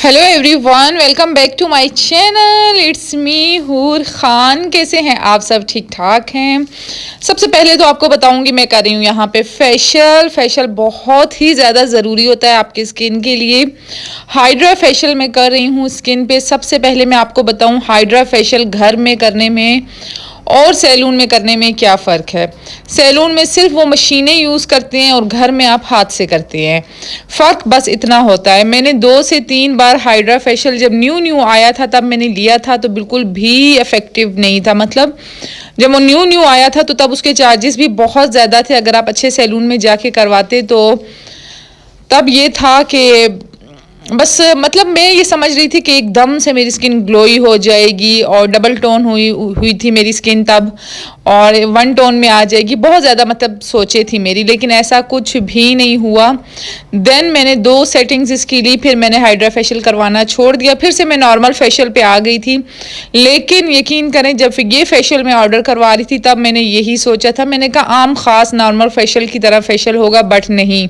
Hello everyone, welcome back to my channel. It's me Hoor Khan. कैसे हैं आप सब? ठीक ठाक हैं। सबसे पहले तो आपको बताऊंगी मैं कर रही हूँ यहाँ पे फेशियल बहुत ही ज़्यादा ज़रूरी होता है आपकी स्किन के लिए। हाइड्रा फेशियल मैं कर रही हूँ स्किन पे। सबसे पहले मैं आपको बताऊँ हाइड्रा फेशियल घर में करने में और सैलून में करने में क्या फ़र्क है। सैलून में सिर्फ वो मशीनें यूज़ करते हैं और घर में आप हाथ से करते हैं। फ़र्क बस इतना होता है। मैंने 2 से 3 बार हाइड्रा फेशियल जब न्यू न्यू आया था तब मैंने लिया था, तो बिल्कुल भी इफ़ेक्टिव नहीं था। मतलब जब वो न्यू न्यू आया था तो तब उसके चार्जेस भी बहुत ज़्यादा थे। अगर आप अच्छे सैलून में जाके करवाते तो तब ये था कि बस मतलब मैं ये समझ रही थी कि एकदम से मेरी स्किन ग्लोई हो जाएगी और डबल टोन हुई हुई थी मेरी स्किन तब, और 1 टोन में आ जाएगी। बहुत ज़्यादा मतलब सोचे थी मेरी, लेकिन ऐसा कुछ भी नहीं हुआ। देन मैंने 2 सेटिंग्स इसकी ली, फिर मैंने हाइड्रा फेशियल करवाना छोड़ दिया। फिर से मैं नॉर्मल फेशियल पे आ गई थी। लेकिन यकीन करें, जब ये फेशियल मैं ऑर्डर करवा रही थी तब मैंने यही सोचा था। मैंने कहा आम खास नॉर्मल फेशियल की तरह फेशियल होगा, बट नहीं,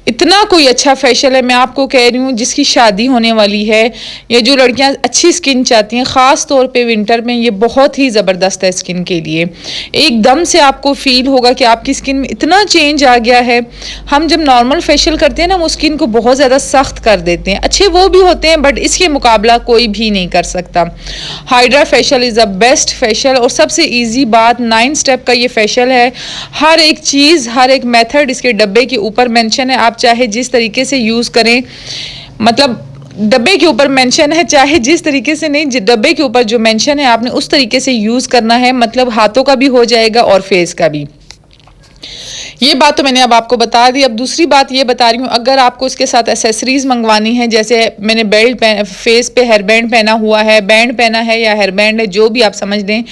इतना कोई अच्छा फेशियल है। मैं आपको कह रही हूँ जिसकी शादी होने वाली है या जो लड़कियाँ अच्छी स्किन चाहती हैं, ख़ास तौर पे विंटर में, ये बहुत ही ज़बरदस्त है स्किन के लिए। एकदम से आपको फील होगा कि आपकी स्किन में इतना चेंज आ गया है। हम जब नॉर्मल फेशियल करते हैं ना, वो स्किन को बहुत ज़्यादा सख्त कर देते हैं। अच्छे वो भी होते हैं, बट इसके मुकाबला कोई भी नहीं कर सकता। Hydra facial is the best facial. और सबसे ईजी बात, 9 स्टेप का ये फेशियल है। हर एक चीज़, हर एक मेथड इसके डब्बे के ऊपर मेंशन है। आप चाहे जिस तरीके से यूज़ करें, मतलब डब्बे के ऊपर मेंशन है, चाहे जिस तरीके से नहीं, डब्बे के ऊपर जो मेंशन है आपने उस तरीके से यूज़ करना है। मतलब हाथों का भी हो जाएगा और फेस का भी। ये बात तो मैंने अब आपको बता दी। अब दूसरी बात ये बता रही हूँ, अगर आपको इसके साथ एसेसरीज मंगवानी है, जैसे मैंने फेस पे हेयर बैंड पहना हुआ है, बैंड पहना है या हेयर बैंड है, जो भी आप समझ लें,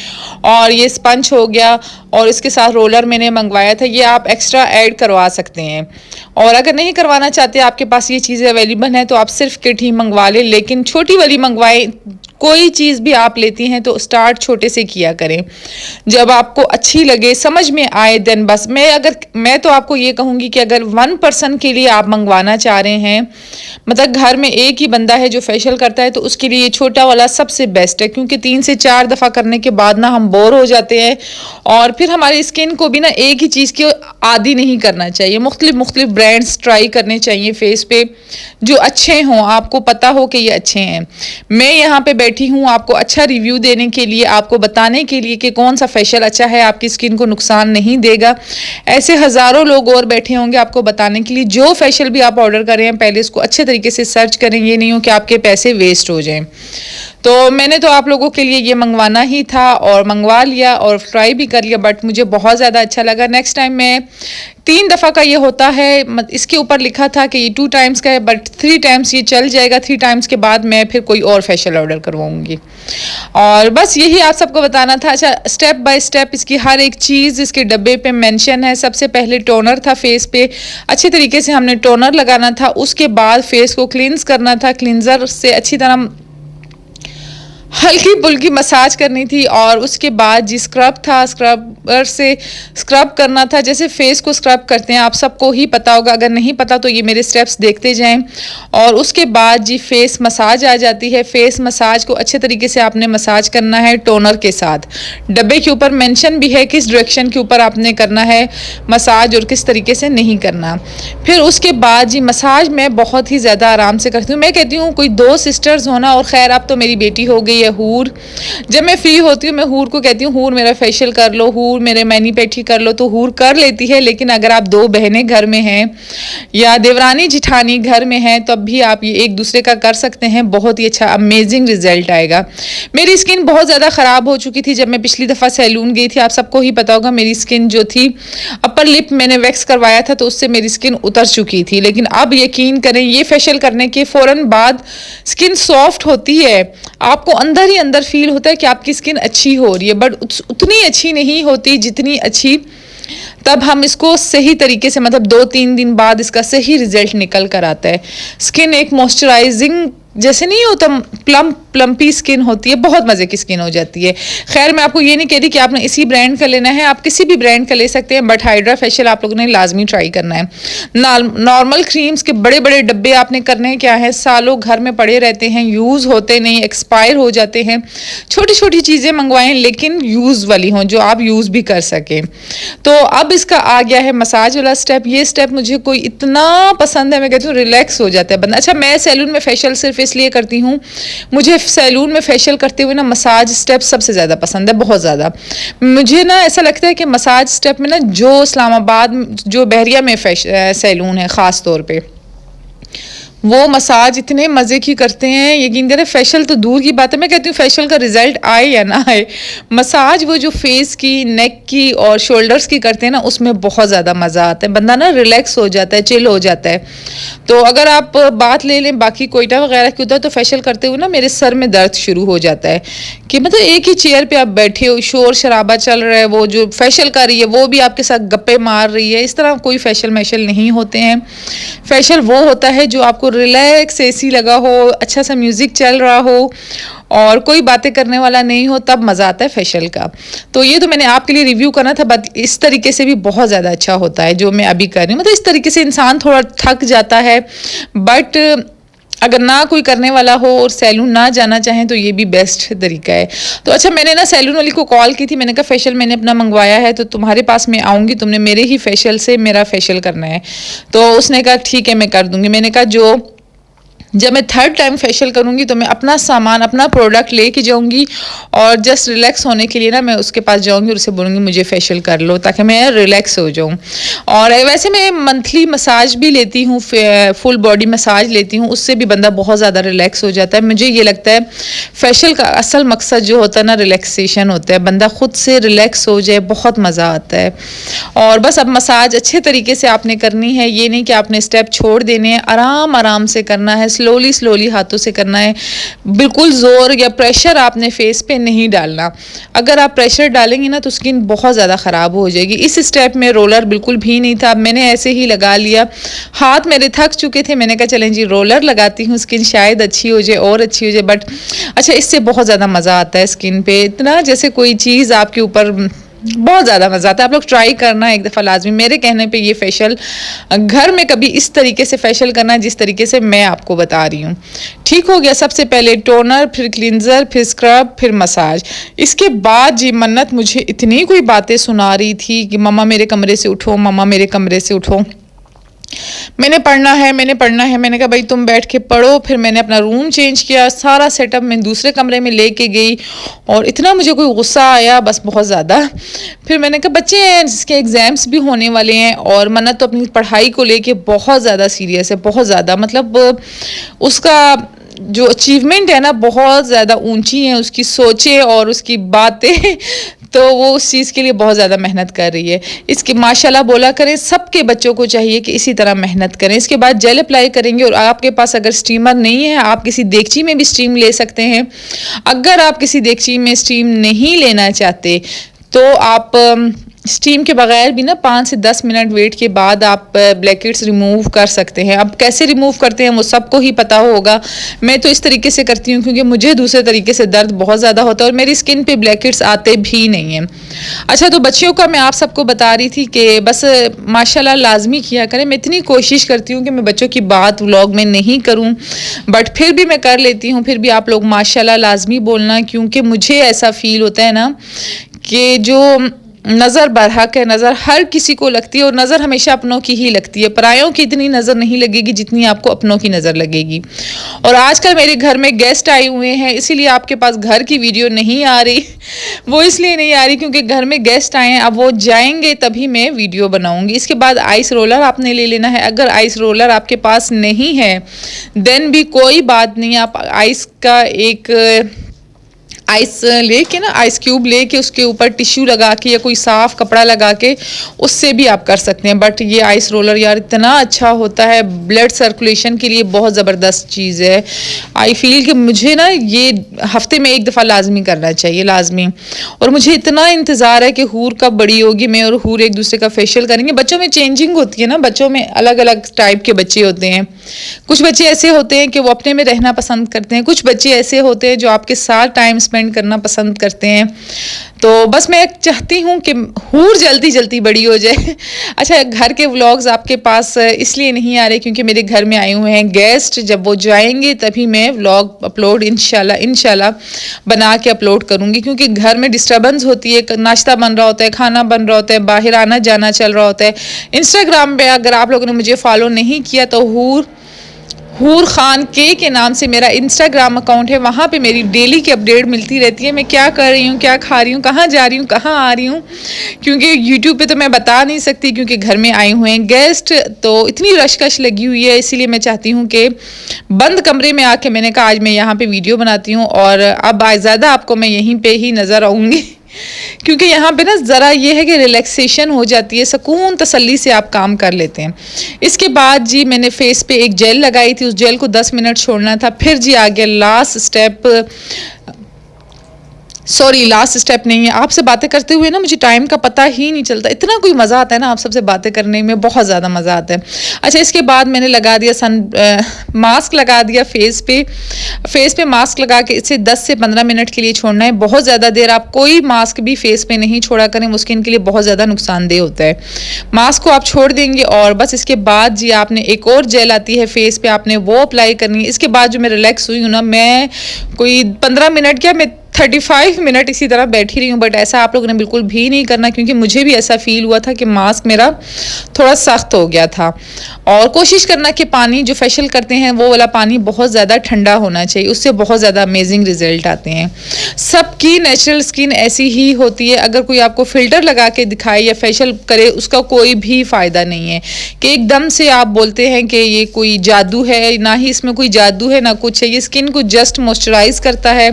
और ये स्पंज हो गया और इसके साथ रोलर मैंने मंगवाया था, ये आप एक्स्ट्रा ऐड करवा सकते हैं। और अगर नहीं करवाना चाहते, आपके पास ये चीज़ें अवेलेबल हैं, तो आप सिर्फ किट ही मंगवा लें, लेकिन छोटी वाली मंगवाएं। कोई चीज़ भी आप लेती हैं तो स्टार्ट छोटे से किया करें। जब आपको अच्छी लगे, समझ में आए, देन बस। मैं तो आपको ये कहूँगी कि अगर 1 पर्सन के लिए आप मंगवाना चाह रहे हैं, मतलब घर में एक ही बंदा है जो फेशियल करता है, तो उसके लिए ये छोटा वाला सबसे बेस्ट है। क्योंकि 3 से 4 दफ़ा करने के बाद ना हम बोर हो जाते हैं, और फिर हमारी स्किन को भी ना एक ही चीज़ की आदी नहीं करना चाहिए। मुख्तलिफ ब्रांड्स ट्राई करने चाहिए फेस पे जो अच्छे हों, आपको पता हो कि ये अच्छे हैं। मैं यहाँ पे बैठी हूँ आपको अच्छा रिव्यू देने के लिए, आपको बताने के लिए कि कौन सा फेशियल अच्छा है, आपकी स्किन को नुकसान नहीं देगा। ऐसे हज़ारों लोग और बैठे होंगे आपको बताने के लिए। जो फेशियल भी आप ऑर्डर करें, पहले इसको अच्छे तरीके से सर्च करें। ये नहीं हो कि आपके पैसे वेस्ट हो जाएं। तो मैंने तो आप लोगों के लिए ये मंगवाना ही था और मंगवा लिया और ट्राई भी कर लिया, बट मुझे बहुत ज़्यादा अच्छा लगा। नेक्स्ट टाइम मैं 3 दफ़ा का ये होता है, इसके ऊपर लिखा था कि ये 2 टाइम्स का है, बट 3 टाइम्स ये चल जाएगा। 3 टाइम्स के बाद मैं फिर कोई और फेशियल ऑर्डर करवाऊँगी। और बस यही आप सबको बताना था। अच्छा, स्टेप बाय स्टेप इसकी हर एक चीज़ इसके डब्बे पे मेंशन है। सबसे पहले टोनर था फेस पे, अच्छे तरीके से हमने टोनर लगाना था। उसके बाद फेस को क्लींस करना था, क्लींजर से अच्छी तरह हल्की फुल्की मसाज करनी थी। और उसके बाद जी स्क्रब था, स्क्रबर से स्क्रब करना था, जैसे फेस को स्क्रब करते हैं। आप सबको ही पता होगा, अगर नहीं पता तो ये मेरे स्टेप्स देखते जाएं। और उसके बाद जी फेस मसाज आ जाती है। फेस मसाज को अच्छे तरीके से आपने मसाज करना है टोनर के साथ। डब्बे के ऊपर मेंशन भी है किस डायरेक्शन के ऊपर आपने करना है मसाज और किस तरीके से नहीं करना। फिर उसके बाद जी मसाज मैं बहुत ही ज़्यादा आराम से करती हूँ। मैं कहती हूँ कोई 2 सिस्टर्स होना, और खैर अब तो मेरी बेटी हो गई है हूर। जब मैं फ्री होती हूँ मैं हूर को कहती हूँ, हूर मेरा फेशियल कर लो, हूर मेरे मैनी पेटी कर लो, तो हूर कर लेती है। लेकिन अगर आप 2 बहनें घर में हैं या देवरानी जिठानी घर में हैं, तब भी आप ये एक दूसरे का कर सकते हैं। बहुत ही अच्छा अमेजिंग रिजल्ट आएगा। मेरी स्किन बहुत ज़्यादा ख़राब हो चुकी थी जब मैं पिछली दफ़ा सैलून गई थी। आप सबको ही पता होगा, मेरी स्किन जो थी, अपर लिप मैंने वैक्स करवाया था तो उससे मेरी स्किन उतर चुकी थी। लेकिन अब यकीन करें, ये फेशियल करने के फ़ौरन बाद स्किन सॉफ्ट होती है। आपको अंदर ही अंदर फील होता है कि आपकी स्किन अच्छी हो रही है, बट उतनी अच्छी नहीं होती जितनी अच्छी तब हम इसको सही तरीके से मतलब 2-3 दिन बाद इसका सही रिजल्ट निकल कर आता है। स्किन एक मॉइस्चराइजिंग जैसे नहीं होता, प्लम्पी स्किन होती है, बहुत मज़े की स्किन हो जाती है। खैर मैं आपको ये नहीं कह रही कि आपने इसी ब्रांड का लेना है, आप किसी भी ब्रांड का ले सकते हैं, बट हाइड्रा फेशियल आप लोगों ने लाजमी ट्राई करना है। नॉर्मल क्रीम्स के बड़े बड़े डब्बे आपने करने क्या है, सालों घर में पड़े रहते हैं, यूज़ होते नहीं, एक्सपायर हो जाते हैं। छोटी छोटी चीज़ें मंगवाएं लेकिन यूज़ वाली हों, जो आप यूज़ भी कर सकें। तो अब इसका आ गया है मसाज वाला स्टेप। ये स्टेप मुझे कोई इतना पसंद है, मैं कहती हूँ रिलैक्स हो जाता है बंदा। अच्छा, मैं सैलून में फेशियल सिर्फ इसलिए करती हूँ, मुझे सैलून में फेशियल करते हुए ना मसाज स्टेप सबसे ज़्यादा पसंद है, बहुत ज़्यादा। मुझे ना ऐसा लगता है कि मसाज स्टेप में ना, जो इस्लामाबाद जो बहरिया में सैलून है ख़ास तौर पे, वो मसाज इतने मज़े की करते हैं, यकीन करें। फेशियल तो दूर की बात है, मैं कहती हूँ फेशियल का रिजल्ट आए या ना आए, मसाज वो जो फेस की, नेक की और शोल्डर्स की करते हैं ना, उसमें बहुत ज़्यादा मज़ा आता है, बंदा ना रिलैक्स हो जाता है, चिल हो जाता है। तो अगर आप बात ले लें बाकी कोयटा वगैरह की, उधर तो फेशियल करते हुए ना मेरे सर में दर्द शुरू हो जाता है कि मतलब एक ही चेयर पे आप बैठे हो, शोर शराबा चल रहा है, वो जो फेशियल कर रही है वो भी आपके साथ गप्पे मार रही है। इस तरह कोई फेशियल मेशियल नहीं होते हैं। फेशियल वो होता है जो आपको रिलैक्स, एसी लगा हो, अच्छा सा म्यूजिक चल रहा हो और कोई बातें करने वाला नहीं हो, तब मज़ा आता है फेशियल का। तो ये तो मैंने आपके लिए रिव्यू करना था, बट इस तरीके से भी बहुत ज़्यादा अच्छा होता है जो मैं अभी कर रही हूँ। मतलब इस तरीके से इंसान थोड़ा थक जाता है, बट अगर ना कोई करने वाला हो और सैलून ना जाना चाहें तो ये भी बेस्ट तरीका है। तो अच्छा, मैंने ना सैलून वाली को कॉल की थी, मैंने कहा फेशियल मैंने अपना मंगवाया है तो तुम्हारे पास मैं आऊँगी, तुमने मेरे ही फेशियल से मेरा फेशियल करना है। तो उसने कहा ठीक है मैं कर दूँगी। मैंने कहा जब मैं 3rd टाइम फेशियल करूँगी तो मैं अपना सामान, अपना प्रोडक्ट लेके जाऊँगी और जस्ट रिलैक्स होने के लिए ना मैं उसके पास जाऊँगी और उससे बोलूँगी मुझे फेशियल कर लो, ताकि मैं रिलैक्स हो जाऊँ। और वैसे मैं मंथली मसाज भी लेती हूँ, फुल बॉडी मसाज लेती हूँ, उससे भी बंदा बहुत ज़्यादा रिलैक्स हो जाता है। मुझे ये लगता है फेशियल का असल मकसद जो होता है ना, रिलैक्सेशन होता है, बंदा खुद से रिलैक्स हो जाए, बहुत मज़ा आता है। और बस अब मसाज अच्छे तरीके से आपने करनी है, ये नहीं कि आपने स्टेप छोड़ देने हैं, आराम आराम से करना है, स्लोली हाथों से करना है। बिल्कुल जोर या प्रेशर आपने फेस पे नहीं डालना। अगर आप प्रेशर डालेंगे ना तो स्किन बहुत ज़्यादा ख़राब हो जाएगी। इस स्टेप में रोलर बिल्कुल भी नहीं था, मैंने ऐसे ही लगा लिया। हाथ मेरे थक चुके थे, मैंने कहा चलें जी रोलर लगाती हूँ, स्किन शायद अच्छी हो जाए और अच्छी हो जाए। बट अच्छा, इससे बहुत ज़्यादा मज़ा आता है स्किन पे, इतना जैसे कोई चीज़ आपके ऊपर, बहुत ज़्यादा मज़ा आता है। आप लोग ट्राई करना एक दफ़ा लाजमी, मेरे कहने पे ये फेशियल घर में कभी इस तरीके से फेशियल करना जिस तरीके से मैं आपको बता रही हूँ। ठीक हो गया, सबसे पहले टोनर, फिर क्लिनजर, फिर स्क्रब, फिर मसाज। इसके बाद जी मन्नत मुझे इतनी कोई बातें सुना रही थी कि मम्मा मेरे कमरे से उठो, मम्मा मेरे कमरे से उठो, मैंने पढ़ना है, मैंने पढ़ना है। मैंने कहा भाई तुम बैठ के पढ़ो। फिर मैंने अपना रूम चेंज किया, सारा सेटअप मैं दूसरे कमरे में लेके गई और इतना मुझे कोई गुस्सा आया, बस बहुत ज़्यादा। फिर मैंने कहा बच्चे हैं जिसके एग्ज़ाम्स भी होने वाले हैं और मन्नत तो अपनी पढ़ाई को लेके बहुत ज़्यादा सीरियस है, बहुत ज़्यादा, मतलब उसका जो अचीवमेंट है ना बहुत ज़्यादा ऊंची है, उसकी सोचें और उसकी बातें तो वो उस चीज़ के लिए बहुत ज़्यादा मेहनत कर रही है। इसकी माशाल्लाह बोला करें, सबके बच्चों को चाहिए कि इसी तरह मेहनत करें। इसके बाद जेल अप्लाई करेंगे और आपके पास अगर स्टीमर नहीं है, आप किसी देगची में भी स्टीम ले सकते हैं। अगर आप किसी देगची में स्टीम नहीं लेना चाहते तो आप स्टीम के बगैर भी ना 5 से 10 मिनट वेट के बाद आप ब्लैकेट्स रिमूव कर सकते हैं। अब कैसे रिमूव करते हैं वो सबको ही पता होगा, मैं तो इस तरीके से करती हूँ क्योंकि मुझे दूसरे तरीके से दर्द बहुत ज़्यादा होता है और मेरी स्किन पे ब्लैकेट्स आते भी नहीं हैं। अच्छा, तो बच्चियों का मैं आप सबको बता रही थी कि बस माशाल्लाह लाजमी किया करें। मैं इतनी कोशिश करती हूँ कि मैं बच्चों की बात व्लॉग में नहीं करूँ, बट फिर भी मैं कर लेती हूँ। फिर भी आप लोग माशाल्लाह लाजमी बोलना, क्योंकि मुझे ऐसा फील होता है ना कि जो नज़र बरहक है, नज़र हर किसी को लगती है और नज़र हमेशा अपनों की ही लगती है, परायों की इतनी नज़र नहीं लगेगी जितनी आपको अपनों की नज़र लगेगी। और आजकल मेरे घर में गेस्ट आए हुए हैं, इसीलिए आपके पास घर की वीडियो नहीं आ रही। वो इसलिए नहीं आ रही क्योंकि घर में गेस्ट आए हैं, अब वो जाएंगे तभी मैं वीडियो बनाऊंगी। इसके बाद आइस रोलर आपने ले लेना है। अगर आइस रोलर आपके पास नहीं है देन भी कोई बात नहीं, आप आइस का एक आइस लेके ना, आइस क्यूब लेके उसके ऊपर टिश्यू लगा के या कोई साफ कपड़ा लगा के उससे भी आप कर सकते हैं। बट ये आइस रोलर यार इतना अच्छा होता है, ब्लड सर्कुलेशन के लिए बहुत ज़बरदस्त चीज़ है। आई फील कि मुझे ना ये हफ्ते में एक दफ़ा लाजमी करना चाहिए, लाजमी। और मुझे इतना इंतज़ार है कि हूर कब बड़ी होगी, मैं और हूर एक दूसरे का फेशियल करेंगे। बच्चों में चेंजिंग होती है ना, बच्चों में अलग अलग टाइप के बच्चे होते हैं। कुछ बच्चे ऐसे होते हैं कि वो अपने में रहना पसंद करते हैं, कुछ बच्चे ऐसे होते हैं जो आपके साथ टाइम स्पेंड करना पसंद करते हैं। तो बस मैं चाहती हूँ कि हूर जल्दी जल्दी बड़ी हो जाए। अच्छा, घर के व्लॉग्स आपके पास इसलिए नहीं आ रहे क्योंकि मेरे घर में आए हुए हैं गेस्ट। जब वो जाएंगे तभी मैं व्लॉग अपलोड इंशाल्लाह बना के अपलोड करूँगी, क्योंकि घर में डिस्टर्बेंस होती है, नाश्ता बन रहा होता है, खाना बन रहा होता है, बाहर आना जाना चल रहा होता है। इंस्टाग्राम पे अगर आप लोगों ने मुझे फॉलो नहीं किया तो हूर खान के नाम से मेरा इंस्टाग्राम अकाउंट है, वहाँ पे मेरी डेली की अपडेट मिलती रहती है। मैं क्या कर रही हूँ, क्या खा रही हूँ, कहाँ जा रही हूँ, कहाँ आ रही हूँ, क्योंकि यूट्यूब पे तो मैं बता नहीं सकती क्योंकि घर में आए हुए हैं गेस्ट। तो इतनी रशकश लगी हुई है, इसीलिए मैं चाहती हूँ कि बंद कमरे में आके मैंने कहा आज मैं यहाँ पर वीडियो बनाती हूँ। और अब ज़्यादा आपको मैं यहीं पर ही नज़र आऊँगी क्योंकि यहाँ पे ना ज़रा ये है कि रिलैक्सेशन हो जाती है, सुकून तसल्ली से आप काम कर लेते हैं। इसके बाद जी मैंने फेस पे एक जेल लगाई थी, उस जेल को 10 मिनट छोड़ना था। फिर जी आ गया लास्ट स्टेप नहीं है। आपसे बातें करते हुए ना मुझे टाइम का पता ही नहीं चलता, इतना कोई मज़ा आता है ना आप सबसे बातें करने में, बहुत ज़्यादा मज़ा आता है। अच्छा, इसके बाद मैंने लगा दिया मास्क लगा दिया फेस पे मास्क लगा के इसे 10 से 15 मिनट के लिए छोड़ना है। बहुत ज़्यादा देर आप कोई मास्क भी फेस पे नहीं छोड़ा करें, वो स्किन के लिए बहुत ज़्यादा नुकसानदेह होता है। मास्क को आप छोड़ देंगे और बस इसके बाद जी आपने एक और जेल आती है फेस पे, आपने वो अप्लाई करनी है। इसके बाद जो मैं रिलैक्स हुई हूँ ना, मैं कोई 15 मिनट क्या, मैं 35 मिनट इसी तरह बैठी रही हूँ। बट ऐसा आप लोगों ने बिल्कुल भी नहीं करना, क्योंकि मुझे भी ऐसा फील हुआ था कि मास्क मेरा थोड़ा सख्त हो गया था। और कोशिश करना कि पानी जो फेशियल करते हैं वो वाला पानी बहुत ज़्यादा ठंडा होना चाहिए, उससे बहुत ज़्यादा अमेजिंग रिजल्ट आते हैं। सबकी नेचुरल स्किन ऐसी ही होती है, अगर कोई आपको फिल्टर लगा के दिखाए या फेशियल करे उसका कोई भी फ़ायदा नहीं है कि एकदम से आप बोलते हैं कि ये कोई जादू है। ना ही इसमें कोई जादू है ना कुछ है, ये स्किन को जस्ट मॉइस्चराइज करता है,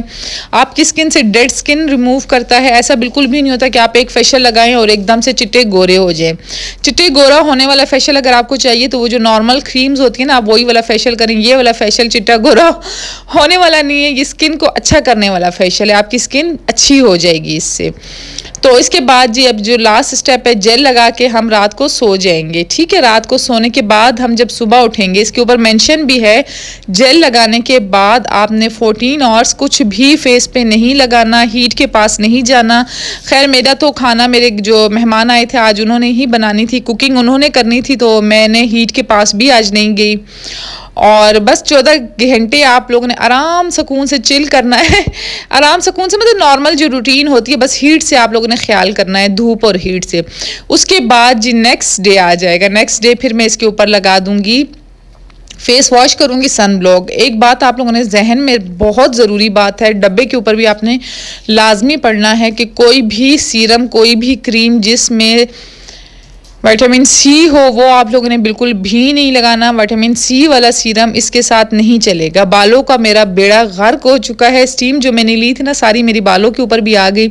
आपकी स्किन से डेड स्किन रिमूव करता है। ऐसा बिल्कुल भी नहीं होता कि आप एक फेशियल लगाएं और एकदम से चिट्टे गोरे हो जाए। चिट्टे गोरा होने वाला फेशियल अगर आपको चाहिए तो वो जो नॉर्मल क्रीम्स होती है ना, आप वही वाला फेशियल करें। ये वाला फेशियल चिट्टा गोरा होने वाला नहीं है, ये स्किन को अच्छा करने वाला फेशियल है, आपकी स्किन अच्छी हो जाएगी इससे। तो इसके बाद जी अब जो लास्ट स्टेप है, जेल लगा के हम रात को सो जाएंगे। ठीक है, रात को सोने के बाद हम जब सुबह उठेंगे, इसके ऊपर मेंशन भी है जेल लगाने के बाद आपने 14 आवर्स कुछ भी फेस पे नहीं लगाना, हीट के पास नहीं जाना। खैर मेरा तो खाना, मेरे जो मेहमान आए थे आज उन्होंने ही बनानी थी, कुकिंग उन्होंने करनी थी, तो मैंने हीट के पास भी आज नहीं गई। और बस 14 घंटे आप लोगों ने आराम सुकून से चिल करना है। आराम सुकून से मतलब नॉर्मल जो रूटीन होती है, बस हीट से आप लोगों ने ख्याल करना है, धूप और हीट से। उसके बाद जी नेक्स्ट डे आ जाएगा। नेक्स्ट डे फिर मैं इसके ऊपर लगा दूंगी, फेस वॉश करूंगी सन ब्लॉक। एक बात आप लोगों ने जहन में, बहुत ज़रूरी बात है, डब्बे के ऊपर भी आपने लाजमी पढ़ना है कि कोई भी सीरम, कोई भी क्रीम जिसमें विटामिन सी हो वो आप लोगों ने बिल्कुल भी नहीं लगाना। विटामिन सी वाला सीरम इसके साथ नहीं चलेगा। बालों का मेरा बेड़ा गर्क हो चुका है, स्टीम जो मैंने ली थी ना सारी मेरी बालों के ऊपर भी आ गई।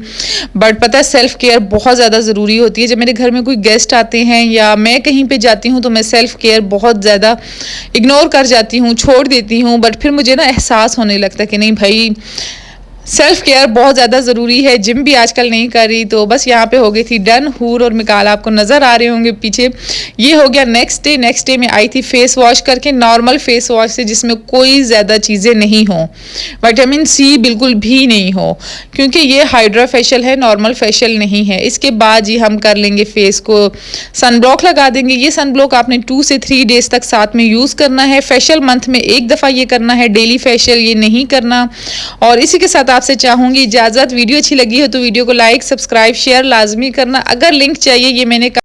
बट पता है सेल्फ केयर बहुत ज़्यादा ज़रूरी होती है। जब मेरे घर में कोई गेस्ट आते हैं या मैं कहीं पे जाती हूँ तो मैं सेल्फ केयर बहुत ज़्यादा इग्नोर कर जाती हूँ, छोड़ देती हूँ। बट फिर मुझे ना एहसास होने लगता है कि नहीं भाई, सेल्फ केयर बहुत ज़्यादा ज़रूरी है। जिम भी आजकल नहीं कर रही, तो बस यहाँ पे हो गई थी डन। हूर और मिकाल आपको नज़र आ रहे होंगे पीछे। ये हो गया नेक्स्ट डे। नेक्स्ट डे में आई थी फेस वॉश करके, नॉर्मल फेस वॉश से जिसमें कोई ज़्यादा चीज़ें नहीं हो, विटामिन सी बिल्कुल भी नहीं हो, क्योंकि ये हाइड्रा फेशियल है, नॉर्मल फेशियल नहीं है। इसके बाद जी हम कर लेंगे फेस को सन ब्लॉक लगा देंगे। ये सन ब्लॉक आपने 2 से 3 डेज तक साथ में यूज़ करना है। फेशियल मंथ में एक दफ़ा ये करना है, डेली फेशियल ये नहीं करना। और इसी के साथ आपसे चाहूंगी इजाजत। वीडियो अच्छी लगी हो तो वीडियो को लाइक, सब्सक्राइब, शेयर लाजमी करना। अगर लिंक चाहिए, ये मैंने